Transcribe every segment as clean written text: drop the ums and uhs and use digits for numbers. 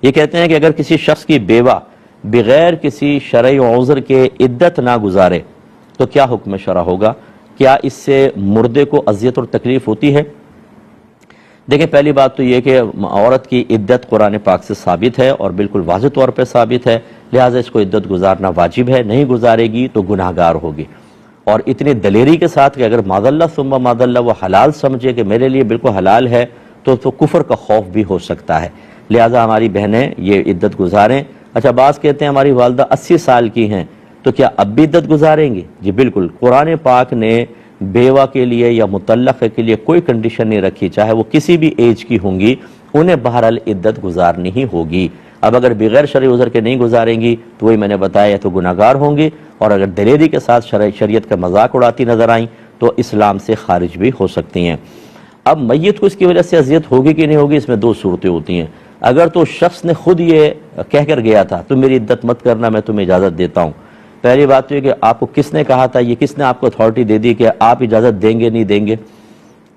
یہ کہتے ہیں کہ اگر کسی شخص کی بیوہ بغیر کسی شرعی عذر کے عدت نہ گزارے تو کیا حکم شرع ہوگا؟ کیا اس سے مردے کو اذیت اور تکلیف ہوتی ہے؟ دیکھیں، پہلی بات تو یہ کہ عورت کی عدت قرآن پاک سے ثابت ہے اور بالکل واضح طور پہ ثابت ہے، لہٰذا اس کو عدت گزارنا واجب ہے، نہیں گزارے گی تو گناہگار ہوگی۔ اور اتنی دلیری کے ساتھ کہ اگر معاذ اللہ ثم معاذ اللہ وہ حلال سمجھے کہ میرے لیے بالکل حلال ہے تو کفر کا خوف بھی ہو سکتا ہے، لہٰذا ہماری بہنیں یہ عدت گزاریں۔ اچھا، بعض کہتے ہیں ہماری والدہ 80 سال کی ہیں تو کیا اب بھی عدت گزاریں گی؟ جی بالکل، قرآن پاک نے بیوہ کے لیے یا مطلقہ کے لیے کوئی کنڈیشن نہیں رکھی، چاہے وہ کسی بھی ایج کی ہوں گی، انہیں بہرحال عدت گزارنی ہی ہوگی۔ اب اگر بغیر شرعی عذر کے نہیں گزاریں گی تو وہی میں نے بتایا تو گناہگار ہوں گی، اور اگر دلیری کے ساتھ شریعت کا مذاق اڑاتی نظر آئیں تو اسلام سے خارج بھی ہو سکتی ہیں۔ اب میت کو اس کی وجہ سے اذیت ہوگی کہ نہیں ہوگی، اس میں دو صورتیں ہوتی ہیں۔ اگر تو شخص نے خود یہ کہہ کر گیا تھا تو میری عدت مت کرنا، میں تمہیں اجازت دیتا ہوں، پہلی بات تو یہ کہ آپ کو کس نے کہا تھا، یہ کس نے آپ کو اتھارٹی دے دی کہ آپ اجازت دیں گے نہیں دیں گے؟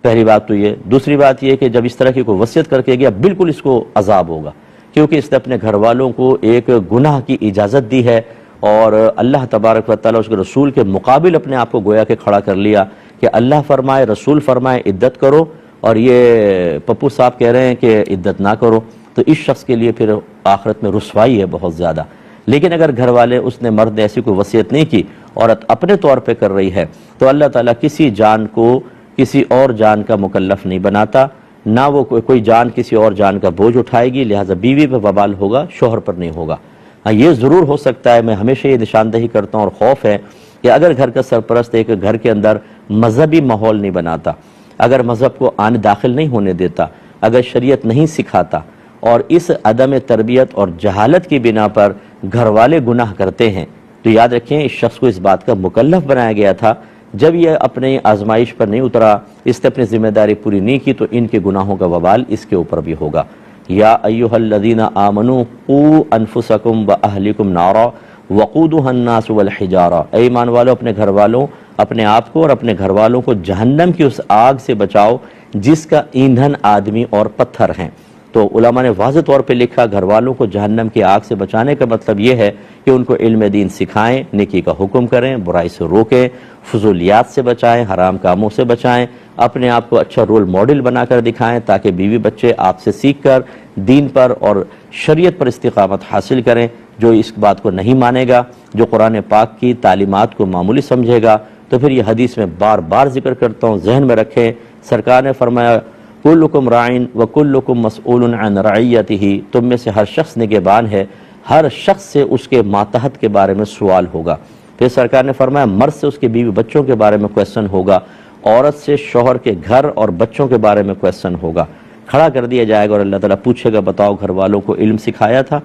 پہلی بات تو یہ۔ دوسری بات یہ کہ جب اس طرح کی کوئی وصیت کر کے گیا، بالکل اس کو عذاب ہوگا، کیونکہ اس نے اپنے گھر والوں کو ایک گناہ کی اجازت دی ہے اور اللہ تبارک و تعالیٰ اس کے رسول کے مقابل اپنے آپ کو گویا کہ کھڑا کر لیا کہ اللہ فرمائے، رسول فرمائے عدت کرو، اور یہ پپو صاحب کہہ رہے ہیں کہ عدت نہ کرو، تو اس شخص کے لیے پھر آخرت میں رسوائی ہے بہت زیادہ۔ لیکن اگر گھر والے، اس نے مرد نے ایسی کوئی وصیت نہیں کی، عورت اپنے طور پہ کر رہی ہے، تو اللہ تعالیٰ کسی جان کو کسی اور جان کا مکلف نہیں بناتا، نہ وہ کوئی جان کسی اور جان کا بوجھ اٹھائے گی، لہٰذا بیوی پہ وبال ہوگا، شوہر پر نہیں ہوگا۔ ہاں، یہ ضرور ہو سکتا ہے، میں ہمیشہ یہ نشاندہی کرتا ہوں اور خوف ہے کہ اگر گھر کا سرپرست ایک گھر کے اندر مذہبی ماحول نہیں بناتا، اگر مذہب کو آنے داخل نہیں ہونے دیتا، اگر شریعت نہیں سکھاتا، اور اس عدم تربیت اور جہالت کی بنا پر گھر والے گناہ کرتے ہیں، تو یاد رکھیں اس شخص کو اس بات کا مکلف بنایا گیا تھا۔ جب یہ اپنی آزمائش پر نہیں اترا، اس نے اپنی ذمہ داری پوری نہیں کی، تو ان کے گناہوں کا وبال اس کے اوپر بھی ہوگا۔ یا ایھا الذین آمنوا قوا انفسکم واہلکم نارا وقودھا الناس والحجارہ، اے ایمان والو اپنے گھر والوں، اپنے آپ کو اور اپنے گھر والوں کو جہنم کی اس آگ سے بچاؤ جس کا ایندھن آدمی اور پتھر ہیں۔ تو علماء نے واضح طور پہ لکھا گھر والوں کو جہنم کی آگ سے بچانے کا مطلب یہ ہے کہ ان کو علم دین سکھائیں، نیکی کا حکم کریں، برائی سے روکیں، فضولیات سے بچائیں، حرام کاموں سے بچائیں، اپنے آپ کو اچھا رول ماڈل بنا کر دکھائیں تاکہ بیوی بچے آپ سے سیکھ کر دین پر اور شریعت پر استقامت حاصل کریں۔ جو اس بات کو نہیں مانے گا، جو قرآن پاک کی تعلیمات کو معمولی سمجھے گا، تو پھر یہ حدیث میں بار بار ذکر کرتا ہوں، ذہن میں رکھیں، سرکار نے فرمایا کلکم راعٍ وکلکم مسئول عن رعیتہ، تم میں سے ہر شخص نگہبان ہے، ہر شخص سے اس کے ماتحت کے بارے میں سوال ہوگا۔ پھر سرکار نے فرمایا مرد سے اس کے بیوی بچوں کے بارے میں کویسچن ہوگا، عورت سے شوہر کے گھر اور بچوں کے بارے میں کویسچن ہوگا، کھڑا کر دیا جائے گا اور اللہ تعالیٰ پوچھے گا بتاؤ گھر والوں کو علم سکھایا تھا،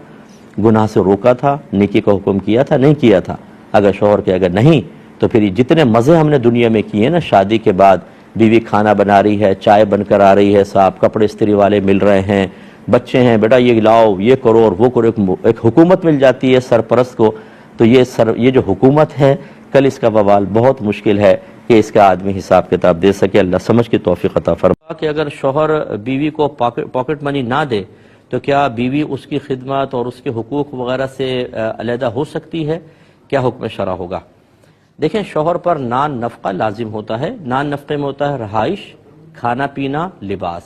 گناہ سے روکا تھا، نیکی کا حکم کیا تھا، نہیں کیا تھا؟ اگر شوہر کے اگر نہیں، تو پھر یہ جتنے مزے ہم نے دنیا میں کیے نا، شادی کے بعد بیوی کھانا بنا رہی ہے، چائے بن کر آ رہی ہے، صاحب کپڑے استری والے مل رہے ہیں، بچے ہیں بیٹا یہ لاؤ یہ کرو اور وہ کرو، ایک حکومت مل جاتی ہے سرپرست کو، تو یہ جو حکومت ہے کل اس کا وبال بہت مشکل ہے کہ اس کا آدمی حساب کتاب دے سکے۔ اللہ سمجھ کی توفیق عطا فرمائے۔ کہ اگر شوہر بیوی کو پاکٹ منی نہ دے تو کیا بیوی اس کی خدمت اور اس کے حقوق وغیرہ سے علیحدہ ہو سکتی ہے؟ کیا حکم شرع ہوگا؟ دیکھیں، شوہر پر نان نفقہ لازم ہوتا ہے، نان نفقے میں ہوتا ہے رہائش، کھانا پینا، لباس۔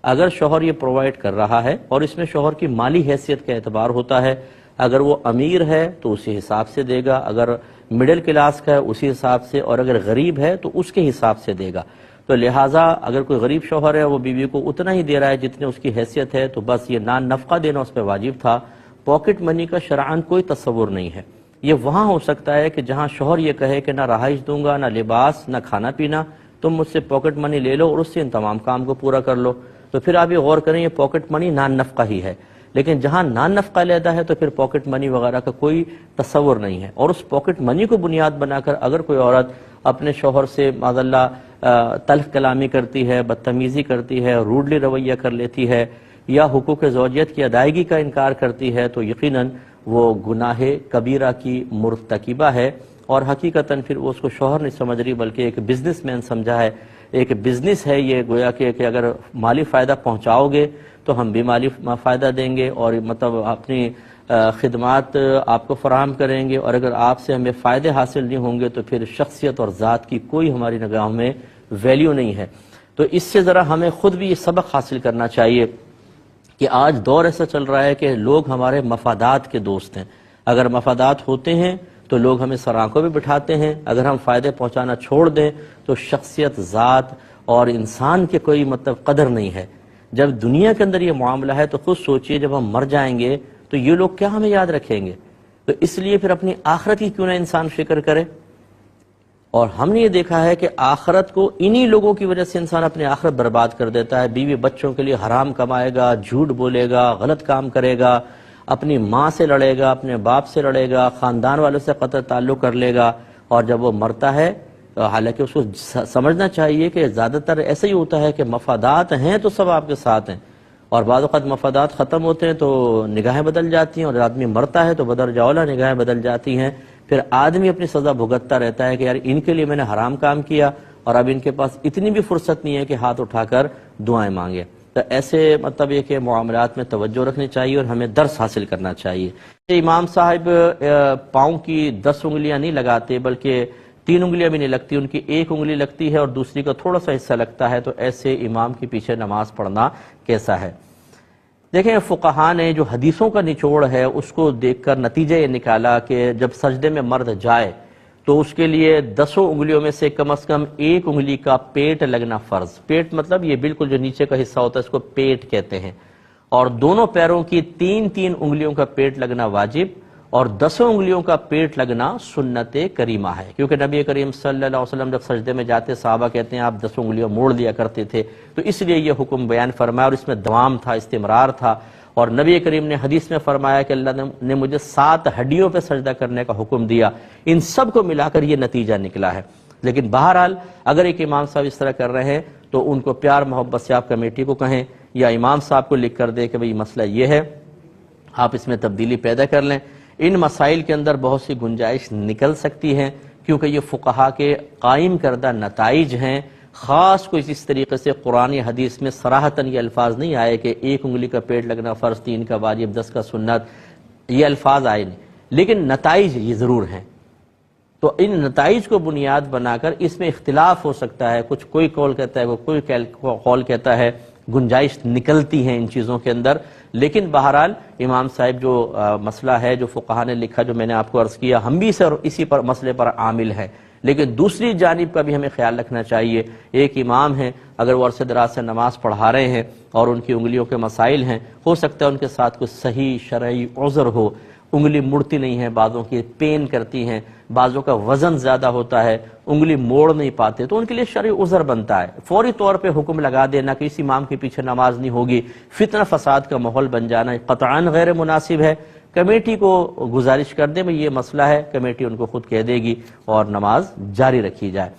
اگر شوہر یہ پرووائڈ کر رہا ہے اور اس میں شوہر کی مالی حیثیت کا اعتبار ہوتا ہے، اگر وہ امیر ہے تو اسی حساب سے دے گا، اگر مڈل کلاس کا ہے اسی حساب سے، اور اگر غریب ہے تو اس کے حساب سے دے گا۔ تو لہٰذا اگر کوئی غریب شوہر ہے وہ بیوی کو اتنا ہی دے رہا ہے جتنے اس کی حیثیت ہے، تو بس یہ نان نفقہ دینا اس پہ واجب تھا۔ پاکٹ منی کا شرعاً کوئی تصور نہیں ہے۔ یہ وہاں ہو سکتا ہے کہ جہاں شوہر یہ کہے کہ نہ رہائش دوں گا، نہ لباس، نہ کھانا پینا، تم مجھ سے پاکٹ منی لے لو اور اس سے ان تمام کام کو پورا کر لو، تو پھر آپ یہ غور کریں یہ پاکٹ منی نان نفقہ ہی ہے۔ لیکن جہاں نان نفقہ علیحدہ ہے تو پھر پاکٹ منی وغیرہ کا کوئی تصور نہیں ہے، اور اس پاکٹ منی کو بنیاد بنا کر اگر کوئی عورت اپنے شوہر سے معاذ اللہ تلخ کلامی کرتی ہے، بدتمیزی کرتی ہے، روڈلی رویہ کر لیتی ہے، یا حقوق زوجیت کی ادائیگی کا انکار کرتی ہے، تو یقیناً وہ گناہ کبیرہ کی مرتکبہ ہے، اور حقیقتاً پھر وہ اس کو شوہر نہیں سمجھ رہی بلکہ ایک بزنس مین سمجھا ہے، ایک بزنس ہے یہ، گویا کہ اگر مالی فائدہ پہنچاؤ گے تو ہم بھی مالی فائدہ دیں گے اور مطلب اپنی خدمات آپ کو فراہم کریں گے، اور اگر آپ سے ہمیں فائدے حاصل نہیں ہوں گے تو پھر شخصیت اور ذات کی کوئی ہماری نگاہوں میں ویلیو نہیں ہے۔ تو اس سے ذرا ہمیں خود بھی یہ سبق حاصل کرنا چاہیے کہ آج دور ایسا چل رہا ہے کہ لوگ ہمارے مفادات کے دوست ہیں۔ اگر مفادات ہوتے ہیں تو لوگ ہمیں سر آنکھوں پہ بٹھاتے ہیں، اگر ہم فائدے پہنچانا چھوڑ دیں تو شخصیت، ذات اور انسان کے کوئی مطلب قدر نہیں ہے۔ جب دنیا کے اندر یہ معاملہ ہے تو خود سوچئے جب ہم مر جائیں گے تو یہ لوگ کیا ہمیں یاد رکھیں گے؟ تو اس لیے پھر اپنی آخرت کی کیوں نہ انسان فکر کرے۔ اور ہم نے یہ دیکھا ہے کہ آخرت کو انہی لوگوں کی وجہ سے انسان اپنی آخرت برباد کر دیتا ہے۔ بیوی بچوں کے لیے حرام کمائے گا، جھوٹ بولے گا، غلط کام کرے گا، اپنی ماں سے لڑے گا، اپنے باپ سے لڑے گا، خاندان والوں سے قطع تعلق کر لے گا، اور جب وہ مرتا ہے حالانکہ اس کو سمجھنا چاہیے کہ زیادہ تر ایسا ہی ہوتا ہے کہ مفادات ہیں تو سب آپ کے ساتھ ہیں، اور بعض اوقات مفادات ختم ہوتے ہیں تو نگاہیں بدل جاتی ہیں، اور آدمی مرتا ہے تو بدرجہ اولیٰ نگاہیں بدل جاتی ہیں۔ پھر آدمی اپنی سزا بھگتتا رہتا ہے کہ یار ان کے لیے میں نے حرام کام کیا اور اب ان کے پاس اتنی بھی فرصت نہیں ہے کہ ہاتھ اٹھا کر دعائیں مانگے۔ تو ایسے مطلب یہ کہ معاملات میں توجہ رکھنی چاہیے اور ہمیں درس حاصل کرنا چاہیے۔ امام صاحب پاؤں کی 10 انگلیاں نہیں لگاتے بلکہ 3 انگلیاں بھی نہیں لگتی، ان کی 1 انگلی لگتی ہے اور دوسری کا تھوڑا سا حصہ لگتا ہے، تو ایسے امام کے پیچھے نماز پڑھنا کیسا ہے؟ دیکھیں فقہاء نے جو حدیثوں کا نچوڑ ہے اس کو دیکھ کر نتیجہ یہ نکالا کہ جب سجدے میں مرد جائے تو اس کے لیے 10 انگلیوں میں سے کم از کم 1 انگلی کا پیٹ لگنا فرض۔ پیٹ مطلب یہ بالکل جو نیچے کا حصہ ہوتا ہے اس کو پیٹ کہتے ہیں، اور دونوں پیروں کی 3 انگلیوں کا پیٹ لگنا واجب، اور 10 انگلیوں کا پیٹ لگنا سنت کریمہ ہے، کیونکہ نبی کریم صلی اللہ علیہ وسلم جب سجدے میں جاتے صحابہ کہتے ہیں آپ 10 انگلیاں موڑ دیا کرتے تھے، تو اس لیے یہ حکم بیان فرمایا، اور اس میں دوام تھا، استمرار تھا۔ اور نبی کریم نے حدیث میں فرمایا کہ اللہ نے مجھے 7 ہڈیوں پہ سجدہ کرنے کا حکم دیا۔ ان سب کو ملا کر یہ نتیجہ نکلا ہے۔ لیکن بہرحال اگر ایک امام صاحب اس طرح کر رہے ہیں تو ان کو پیار محبت سے آپ کمیٹی کو کہیں یا امام صاحب کو لکھ کر دے کہ بھئی مسئلہ یہ ہے، آپ اس میں تبدیلی پیدا کر لیں۔ ان مسائل کے اندر بہت سی گنجائش نکل سکتی ہے کیونکہ یہ فقہاء کے قائم کردہ نتائج ہیں، خاص کوئی اس طریقے سے قرآن حدیث میں صراحتاً یہ الفاظ نہیں آئے کہ 1 انگلی کا پیٹ لگنا فرض، 3 کا واجب، 10 کا سنت، یہ الفاظ آئے نہیں، لیکن نتائج یہ ضرور ہیں۔ تو ان نتائج کو بنیاد بنا کر اس میں اختلاف ہو سکتا ہے، کچھ کوئی قول کہتا ہے کوئی قول کہتا ہے، گنجائش نکلتی ہیں ان چیزوں کے اندر، لیکن بہرحال امام صاحب جو مسئلہ ہے جو فقہاء نے لکھا، جو میں نے آپ کو عرض کیا، ہم بھی اسی پر مسئلے پر عامل ہیں، لیکن دوسری جانب کا بھی ہمیں خیال رکھنا چاہیے۔ ایک امام ہیں، اگر وہ عرصے دراز سے نماز پڑھا رہے ہیں اور ان کی انگلیوں کے مسائل ہیں، ہو سکتا ہے ان کے ساتھ کوئی صحیح شرعی عذر ہو، انگلی مڑتی نہیں ہے، بعضوں کی پین کرتی ہیں، بعضوں کا وزن زیادہ ہوتا ہے، انگلی موڑ نہیں پاتے، تو ان کے لیے شرعی عذر بنتا ہے۔ فوری طور پہ حکم لگا دینا کہ اس امام کے پیچھے نماز نہیں ہوگی، فتنہ فساد کا ماحول بن جانا قطعاً غیر مناسب ہے۔ کمیٹی کو گزارش کر دیں، یہ مسئلہ ہے، کمیٹی ان کو خود کہہ دے گی اور نماز جاری رکھی جائے۔